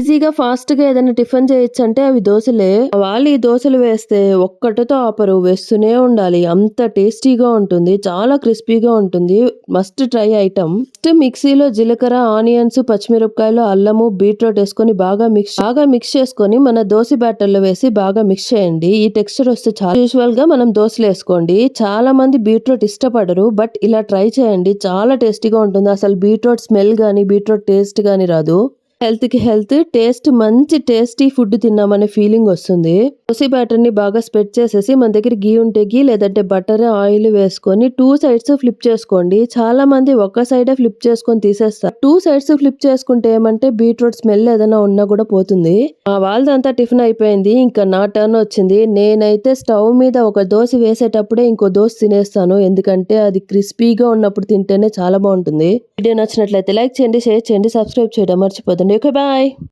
ఈజీగా ఫాస్ట్‌గా ఏదైనా టిఫిన్ చేయొచ్చంటే అవి దోసలే. వాళ్ళు ఈ దోసలు వేస్తే ఒక్కటితో ఆపరు. వేస్తూనే ఉండాలి. అంత టేస్టీగా ఉంటుంది. చాలా క్రిస్పీగా ఉంటుంది. Must try item. ఫస్ట్ మిక్సీలో జీలకర్ర, ఆనియన్స్, పచ్చిమిరపకాయలు, అల్లము, బీట్రూట్ ఏసుకొని బాగా మిక్స్ చేసుకొని మన దోస బ్యాటర్‌లో వేసి బాగా మిక్స్ చేయండి. ఈ టెక్స్చర్ వస్తే చాలా యూజువల్‌గా మనం దోసలేసుకోండి. చాలా మంది బీట్రూట్ ఇష్టపడరు. బట్ ఇలా ట్రై చేయండి. చాలా టేస్టీగా ఉంటుంది. అసలు బీట్రూట్ స్మెల్ గాని, బీట్రూట్ టేస్ట్ గాని రాదు. హెల్త్‌కి హెల్త్, టేస్ట్ మంచి టేస్టీ ఫుడ్ తిన్నామనే ఫీలింగ్ వస్తుంది. దోస బ్యాటర్‌ని బాగా స్ప్రెడ్ చేసేసి మన దగ్గర ఘీ ఉంటే ఘీ లేదంటే బటర్, ఆయిల్ వేసుకొని 2 సైడ్స్ ఫ్లిప్ చేసుకోండి. చాలా మంది ఒక సైడే ఫ్లిప్ చేసుకొని తీసేస్తారు. 2 సైడ్స్ ఫ్లిప్ చేసుకుంటే ఏమంటే బీట్రూట్ స్మెల్ ఏదైనా ఉన్నా కూడా పోతుంది. మా వాళ్ళదంతా టిఫిన్ అయిపోయింది. ఇంకా నా టర్న్ వచ్చింది. నేనైతే స్టవ్ మీద ఒక దోస వేసేటప్పుడే ఇంకో దోస తినేస్తాను. ఎందుకంటే అది క్రిస్పీగా ఉన్నప్పుడు తింటేనే చాలా బాగుంటుంది. వీడియో నచ్చినట్లయితే లైక్ చేయండి, షేర్ చేయండి, సబ్స్క్రైబ్ చేయడం మర్చిపోదండి. Okay, bye.